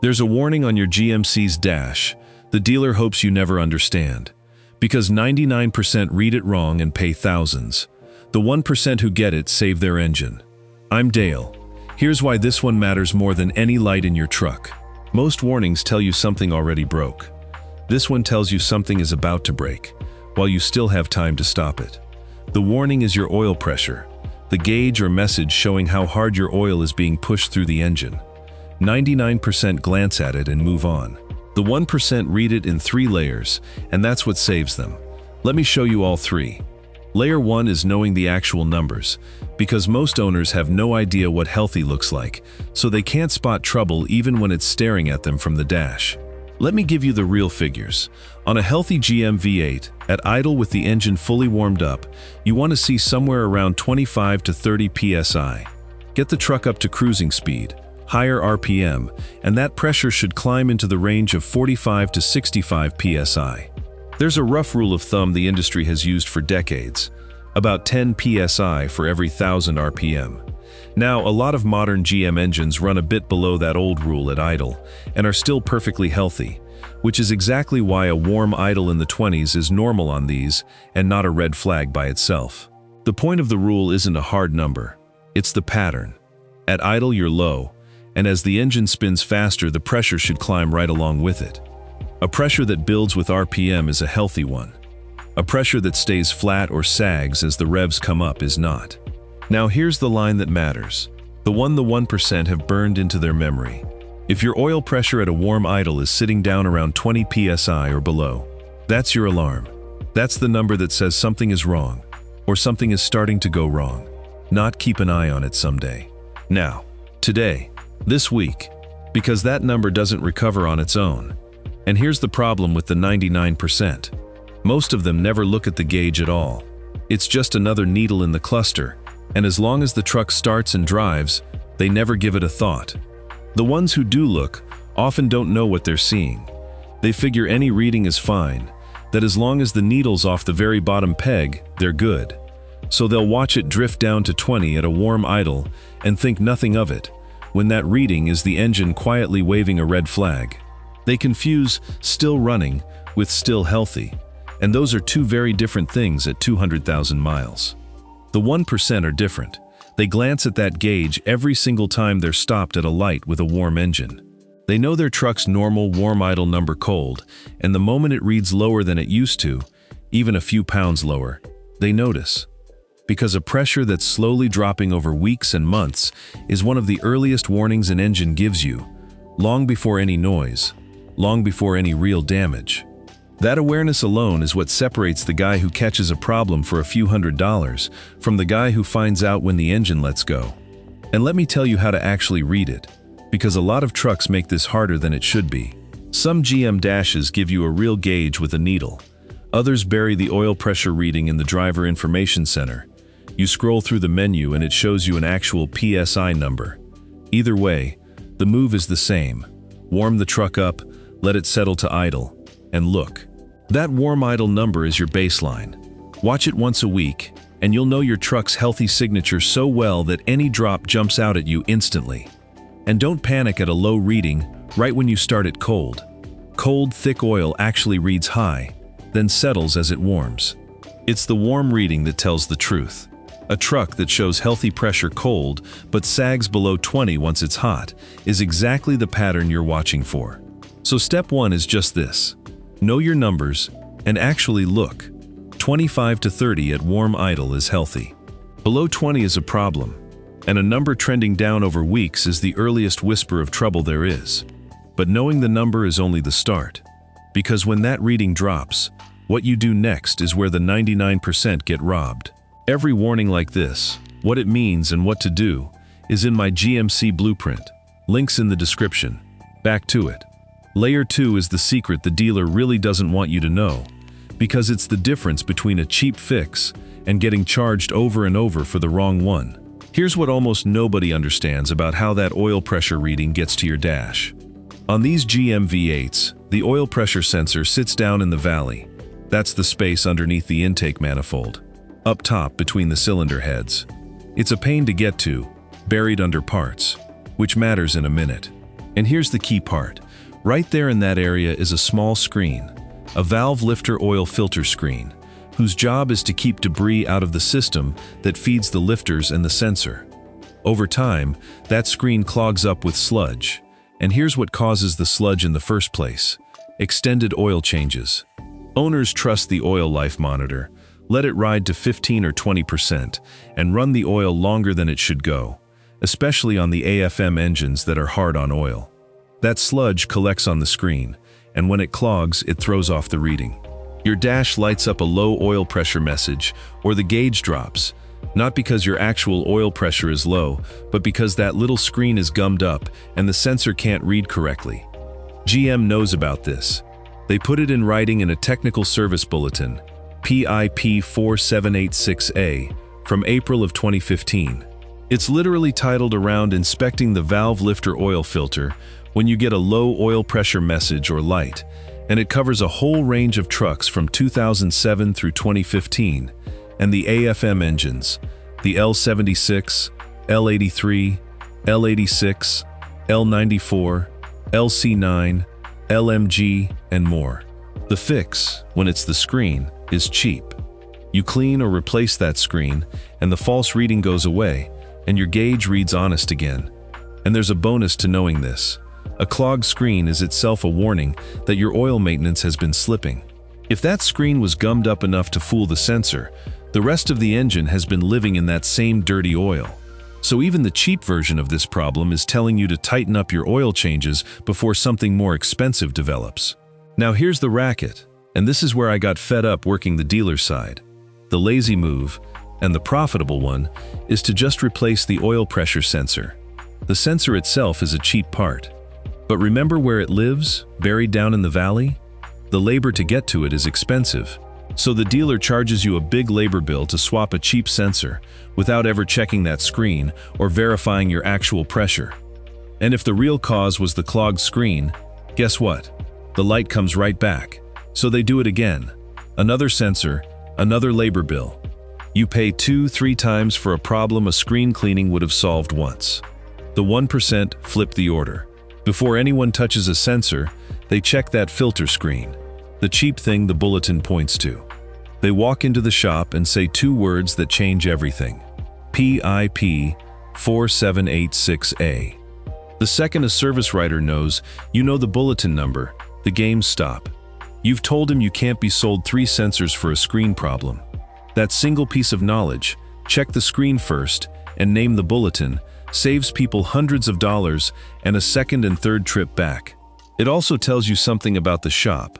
There's a warning on your GMC's dash. The dealer hopes you never understand. Because 99% read it wrong and pay thousands. The 1% who get it save their engine. I'm Dale. Here's why this one matters more than any light in your truck. Most warnings tell you something already broke. This one tells you something is about to break, while you still have time to stop it. The warning is your oil pressure, the gauge or message showing how hard your oil is being pushed through the engine. 99% glance at it and move on. The 1% read it in 3 layers, and that's what saves them. Let me show you all 3. Layer 1 is knowing the actual numbers, because most owners have no idea what healthy looks like, so they can't spot trouble even when it's staring at them from the dash. Let me give you the real figures. On a healthy GM V8, at idle with the engine fully warmed up, you want to see somewhere around 25 to 30 psi. Get the truck up to cruising speed, higher RPM, and that pressure should climb into the range of 45 to 65 psi. There's a rough rule of thumb the industry has used for decades, about 10 psi for every 1,000 RPM. Now, a lot of modern GM engines run a bit below that old rule at idle, and are still perfectly healthy, which is exactly why a warm idle in the 20s is normal on these and not a red flag by itself. The point of the rule isn't a hard number, it's the pattern. At idle you're low, and as the engine spins faster the pressure should climb right along with it. A pressure that builds with RPM is a healthy one. A pressure that stays flat or sags as the revs come up is not. Now here's the line that matters. The 1% have burned into their memory. If your oil pressure at a warm idle is sitting down around 20 psi or below, that's your alarm. That's the number that says something is wrong, or something is starting to go wrong. Not keep an eye on it someday. Now, today, this week, because that number doesn't recover on its own. And here's the problem with the 99%. Most of them never look at the gauge at all. It's just another needle in the cluster, and as long as the truck starts and drives, they never give it a thought. The ones who do look often don't know what they're seeing. They figure any reading is fine, that as long as the needle's off the very bottom peg, they're good. So they'll watch it drift down to 20 at a warm idle and think nothing of it, when that reading is the engine quietly waving a red flag. They confuse still running with still healthy, and those are two very different things at 200,000 miles. The 1% are different. They glance at that gauge every single time they're stopped at a light with a warm engine. They know their truck's normal warm idle number cold, and the moment it reads lower than it used to, even a few pounds lower, they notice. Because a pressure that's slowly dropping over weeks and months is one of the earliest warnings an engine gives you, long before any noise, long before any real damage. That awareness alone is what separates the guy who catches a problem for a few $100s from the guy who finds out when the engine lets go. And let me tell you how to actually read it, because a lot of trucks make this harder than it should be. Some GM dashes give you a real gauge with a needle. Others bury the oil pressure reading in the driver information center. You scroll through the menu and it shows you an actual PSI number. Either way, the move is the same. Warm the truck up, let it settle to idle, and look. That warm idle number is your baseline. Watch it once a week, and you'll know your truck's healthy signature so well that any drop jumps out at you instantly. And don't panic at a low reading right when you start it cold. Cold, thick oil actually reads high, then settles as it warms. It's the warm reading that tells the truth. A truck that shows healthy pressure cold but sags below 20 once it's hot is exactly the pattern you're watching for. So step 1 is just this. Know your numbers and actually look. 25 to 30 at warm idle is healthy. Below 20 is a problem, and a number trending down over weeks is the earliest whisper of trouble there is. But knowing the number is only the start, because when that reading drops, what you do next is where the 99% get robbed. Every warning like this, what it means and what to do, is in my GMC blueprint. Links in the description. Back to it. Layer 2 is the secret the dealer really doesn't want you to know, because it's the difference between a cheap fix and getting charged over and over for the wrong one. Here's what almost nobody understands about how that oil pressure reading gets to your dash. On these GM V8s, the oil pressure sensor sits down in the valley. That's the space underneath the intake manifold, up top between the cylinder heads. It's a pain to get to, buried under parts, which matters in a minute. And here's the key part. Right there in that area is a small screen, a valve lifter oil filter screen, whose job is to keep debris out of the system that feeds the lifters and the sensor. Over time, that screen clogs up with sludge. And here's what causes the sludge in the first place: extended oil changes. Owners trust the oil life monitor, let it ride to 15 or 20%, and run the oil longer than it should go, especially on the AFM engines that are hard on oil. That sludge collects on the screen, and when it clogs, it throws off the reading. Your dash lights up a low oil pressure message, or the gauge drops, not because your actual oil pressure is low, but because that little screen is gummed up and the sensor can't read correctly. GM knows about this. They put it in writing in a technical service bulletin, PIP 4786A, from April of 2015. It's literally titled around inspecting the valve lifter oil filter when you get a low oil pressure message or light, and it covers a whole range of trucks from 2007 through 2015, and the AFM engines, the L76, L83, L86, L94, LC9, LMG, and more. The fix, when it's the screen, is cheap. You clean or replace that screen, and the false reading goes away, and your gauge reads honest again. And there's a bonus to knowing this. A clogged screen is itself a warning that your oil maintenance has been slipping. If that screen was gummed up enough to fool the sensor, the rest of the engine has been living in that same dirty oil. So even the cheap version of this problem is telling you to tighten up your oil changes before something more expensive develops. Now here's the racket, and this is where I got fed up working the dealer side. The lazy move, and the profitable one, is to just replace the oil pressure sensor. The sensor itself is a cheap part. But remember where it lives, buried down in the valley? The labor to get to it is expensive. So the dealer charges you a big labor bill to swap a cheap sensor without ever checking that screen or verifying your actual pressure. And if the real cause was the clogged screen, guess what? The light comes right back. So they do it again. Another sensor, another labor bill. You pay 2-3 times for a problem a screen cleaning would have solved once. The 1% flip the order. Before anyone touches a sensor, they check that filter screen, the cheap thing the bulletin points to. They walk into the shop and say 2 words that change everything. PIP 4786A. The second a service writer knows, you know the bulletin number, the games stop. You've told him you can't be sold 3 sensors for a screen problem. That single piece of knowledge, check the screen first and name the bulletin, saves people hundreds of dollars and a second and third trip back. It also tells you something about the shop.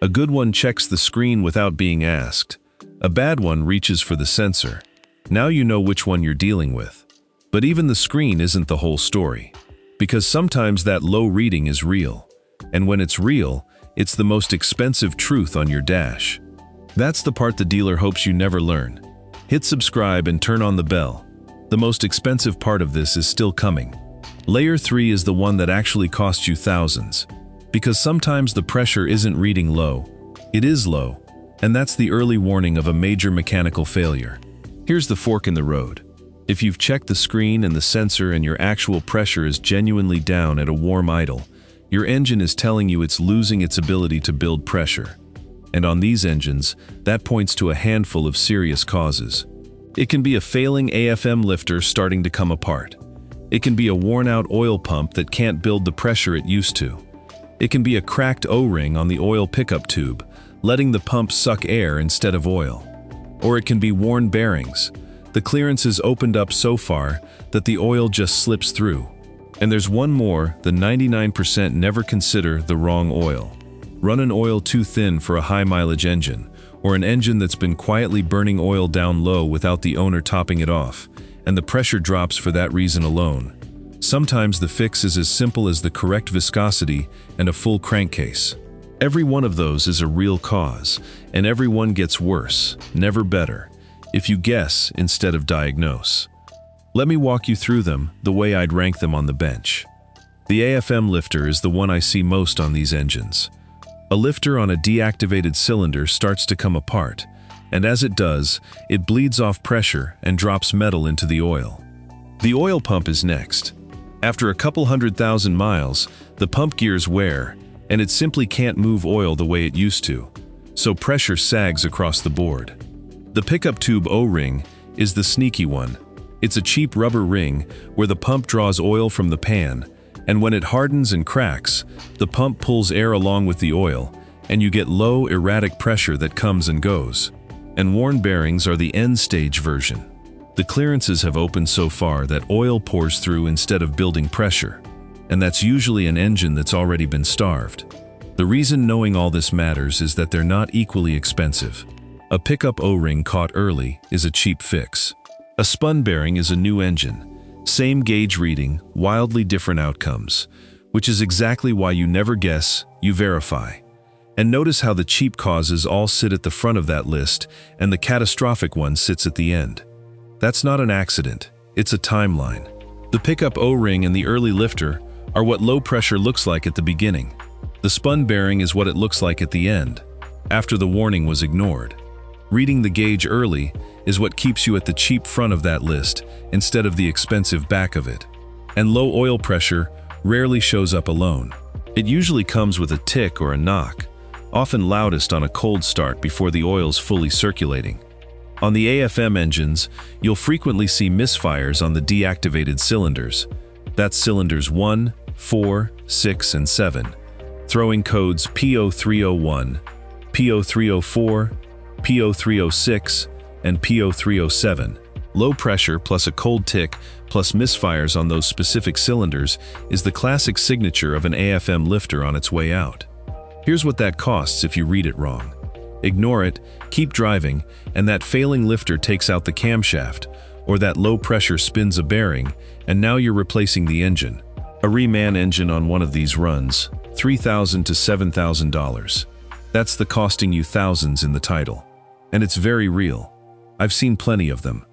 A good one checks the screen without being asked. A bad one reaches for the sensor. Now you know which one you're dealing with. But even the screen isn't the whole story. Because sometimes that low reading is real. And when it's real, it's the most expensive truth on your dash. That's the part the dealer hopes you never learn. Hit subscribe and turn on the bell. The most expensive part of this is still coming. Layer 3 is the one that actually costs you thousands. Because sometimes the pressure isn't reading low. It is low. And that's the early warning of a major mechanical failure. Here's the fork in the road. If you've checked the screen and the sensor and your actual pressure is genuinely down at a warm idle, your engine is telling you it's losing its ability to build pressure. And on these engines, that points to a handful of serious causes. It can be a failing AFM lifter starting to come apart. It can be a worn-out oil pump that can't build the pressure it used to. It can be a cracked O-ring on the oil pickup tube, letting the pump suck air instead of oil. Or it can be worn bearings. The clearance is opened up so far that the oil just slips through. And there's one more: the 99% never consider the wrong oil. Run an oil too thin for a high-mileage engine, or an engine that's been quietly burning oil down low without the owner topping it off, and the pressure drops for that reason alone. Sometimes the fix is as simple as the correct viscosity and a full crankcase. Every one of those is a real cause, and every one gets worse, never better, if you guess instead of diagnose. Let me walk you through them the way I'd rank them on the bench. The AFM lifter is the one I see most on these engines. A lifter on a deactivated cylinder starts to come apart, and as it does, it bleeds off pressure and drops metal into the oil. The oil pump is next. After a couple 100,000 miles, the pump gears wear, and it simply can't move oil the way it used to. So pressure sags across the board. The pickup tube O-ring is the sneaky one. It's a cheap rubber ring where the pump draws oil from the pan, and when it hardens and cracks, the pump pulls air along with the oil, and you get low, erratic pressure that comes and goes. And worn bearings are the end-stage version. The clearances have opened so far that oil pours through instead of building pressure, and that's usually an engine that's already been starved. The reason knowing all this matters is that they're not equally expensive. A pickup O-ring caught early is a cheap fix. A spun bearing is a new engine. Same gauge reading, wildly different outcomes, which is exactly why you never guess, you verify. And notice how the cheap causes all sit at the front of that list and the catastrophic one sits at the end. That's not an accident, it's a timeline. The pickup O-ring and the early lifter are what low pressure looks like at the beginning. The spun bearing is what it looks like at the end, after the warning was ignored. Reading the gauge early is what keeps you at the cheap front of that list instead of the expensive back of it. And low oil pressure rarely shows up alone. It usually comes with a tick or a knock, often loudest on a cold start before the oil's fully circulating. On the AFM engines, you'll frequently see misfires on the deactivated cylinders. That's cylinders 1, 4, 6, and 7, throwing codes P0301, P0304, P0306, and P0307. Low pressure plus a cold tick plus misfires on those specific cylinders is the classic signature of an AFM lifter on its way out. Here's what that costs if you read it wrong. Ignore it, keep driving, and that failing lifter takes out the camshaft, or that low pressure spins a bearing, and now you're replacing the engine. A reman engine on one of these runs, $3,000 to $7,000. That's the costing you thousands in the title. And it's very real. I've seen plenty of them.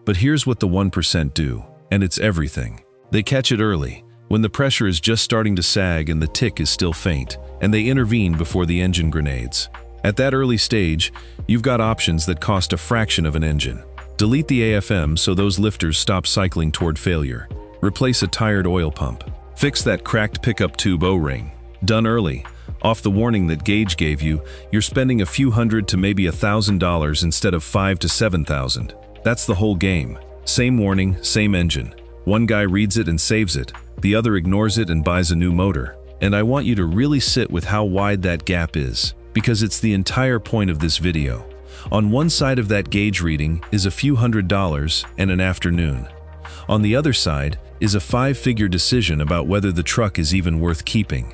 But here's what the 1% do, and it's everything. They catch it early, when the pressure is just starting to sag and the tick is still faint, and they intervene before the engine grenades. At that early stage, you've got options that cost a fraction of an engine. Delete the AFM so those lifters stop cycling toward failure. Replace a tired oil pump. Fix that cracked pickup tube O-ring. Done early. Off the warning that gauge gave you, you're spending a few hundred to maybe $1,000 instead of $5,000 to $7,000. That's the whole game. Same warning, same engine. One guy reads it and saves it. The other ignores it and buys a new motor. And I want you to really sit with how wide that gap is, because it's the entire point of this video. On one side of that gauge reading is a few $100s and an afternoon. On the other side is a 5-figure decision about whether the truck is even worth keeping.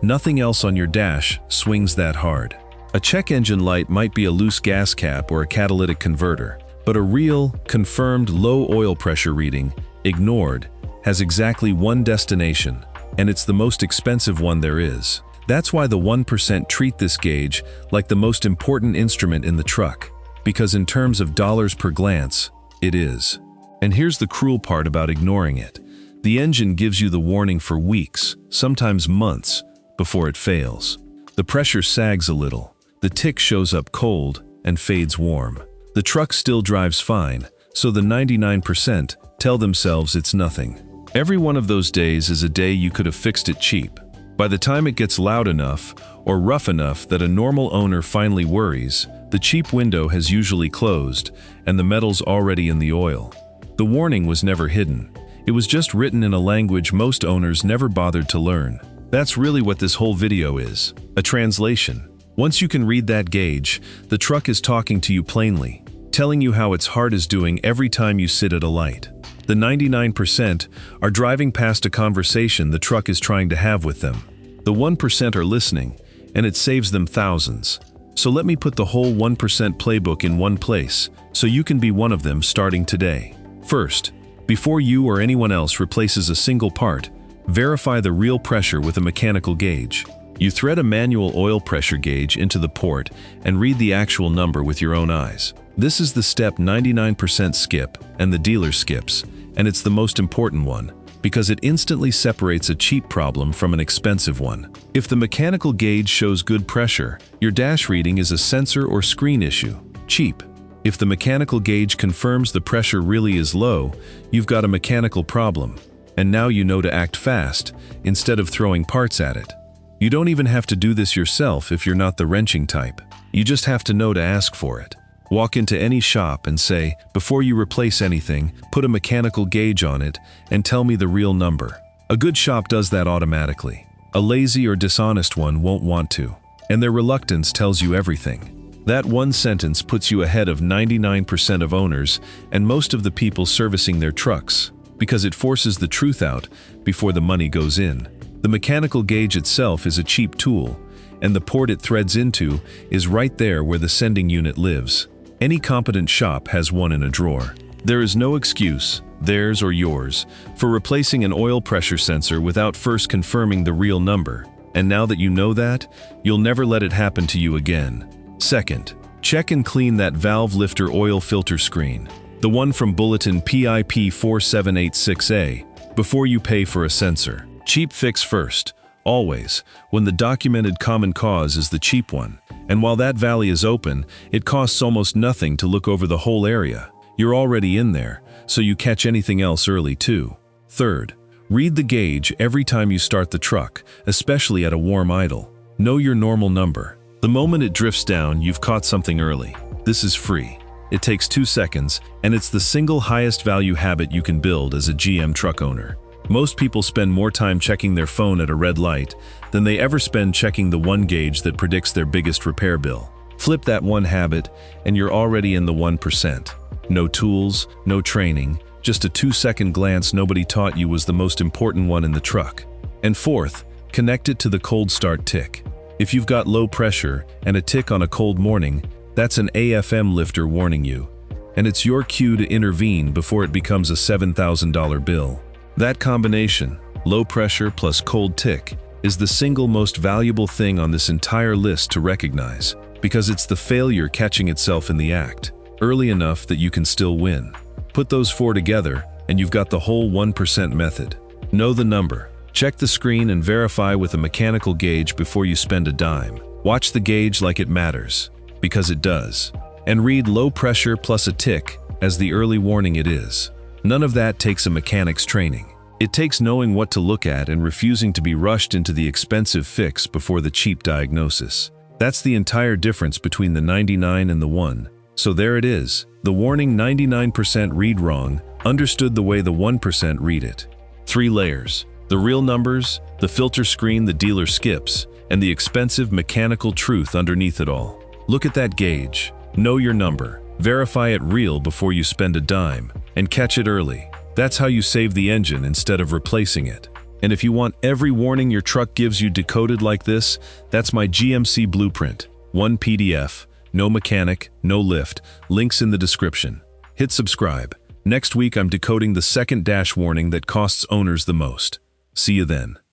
Nothing else on your dash swings that hard. A check engine light might be a loose gas cap or a catalytic converter, but a real, confirmed low oil pressure reading, ignored, has exactly one destination, and it's the most expensive one there is. That's why the 1% treat this gauge like the most important instrument in the truck, because in terms of dollars per glance, it is. And here's the cruel part about ignoring it. The engine gives you the warning for weeks, sometimes months, before it fails. The pressure sags a little, the tick shows up cold and fades warm. The truck still drives fine, so the 99% tell themselves it's nothing. Every one of those days is a day you could have fixed it cheap. By the time it gets loud enough or rough enough that a normal owner finally worries, the cheap window has usually closed and the metal's already in the oil. The warning was never hidden. It was just written in a language most owners never bothered to learn. That's really what this whole video is, a translation. Once you can read that gauge, the truck is talking to you plainly, telling you how its heart is doing every time you sit at a light. The 99% are driving past a conversation the truck is trying to have with them. The 1% are listening, and it saves them thousands. So let me put the whole 1% playbook in one place, so you can be one of them starting today. First, before you or anyone else replaces a single part, verify the real pressure with a mechanical gauge. You thread a manual oil pressure gauge into the port and read the actual number with your own eyes. This is the step 99% skip and the dealer skips, and it's the most important one, because it instantly separates a cheap problem from an expensive one. If the mechanical gauge shows good pressure, your dash reading is a sensor or screen issue, cheap. If the mechanical gauge confirms the pressure really is low, you've got a mechanical problem. And now you know to act fast, instead of throwing parts at it. You don't even have to do this yourself if you're not the wrenching type. You just have to know to ask for it. Walk into any shop and say, before you replace anything, put a mechanical gauge on it and tell me the real number. A good shop does that automatically. A lazy or dishonest one won't want to. And their reluctance tells you everything. That one sentence puts you ahead of 99% of owners and most of the people servicing their trucks, because it forces the truth out before the money goes in. The mechanical gauge itself is a cheap tool, and the port it threads into is right there where the sending unit lives. Any competent shop has one in a drawer. There is no excuse, theirs or yours, for replacing an oil pressure sensor without first confirming the real number. And now that you know that, you'll never let it happen to you again. Second, check and clean that valve lifter oil filter screen, the one from Bulletin PIP 4786A, before you pay for a sensor. Cheap fix first, always, when the documented common cause is the cheap one. And while that valley is open, it costs almost nothing to look over the whole area. You're already in there, so you catch anything else early too. Third, read the gauge every time you start the truck, especially at a warm idle. Know your normal number. The moment it drifts down, you've caught something early. This is free. It takes 2 seconds, and it's the single highest value habit you can build as a GM truck owner. Most people spend more time checking their phone at a red light than they ever spend checking the one gauge that predicts their biggest repair bill. Flip that one habit, and you're already in the 1%. No tools, no training, just a 2-second glance nobody taught you was the most important one in the truck. And fourth, connect it to the cold start tick. If you've got low pressure and a tick on a cold morning, that's an AFM lifter warning you. And it's your cue to intervene before it becomes a $7,000 bill. That combination, low pressure plus cold tick, is the single most valuable thing on this entire list to recognize, because it's the failure catching itself in the act, early enough that you can still win. Put those 4 together, and you've got the whole 1% method. Know the number. Check the screen and verify with a mechanical gauge before you spend a dime. Watch the gauge like it matters, because it does. And read low pressure plus a tick as the early warning it is. None of that takes a mechanic's training. It takes knowing what to look at and refusing to be rushed into the expensive fix before the cheap diagnosis. That's the entire difference between the 99 and the 1. So there it is. The warning 99% read wrong, understood the way the 1% read it. 3 layers. The real numbers, the filter screen the dealer skips, and the expensive mechanical truth underneath it all. Look at that gauge. Know your number. Verify it real before you spend a dime, and catch it early. That's how you save the engine instead of replacing it. And if you want every warning your truck gives you decoded like this, that's my GMC blueprint. 1 PDF, no mechanic, no lift, links in the description. Hit subscribe. Next week I'm decoding the second dash warning that costs owners the most. See you then.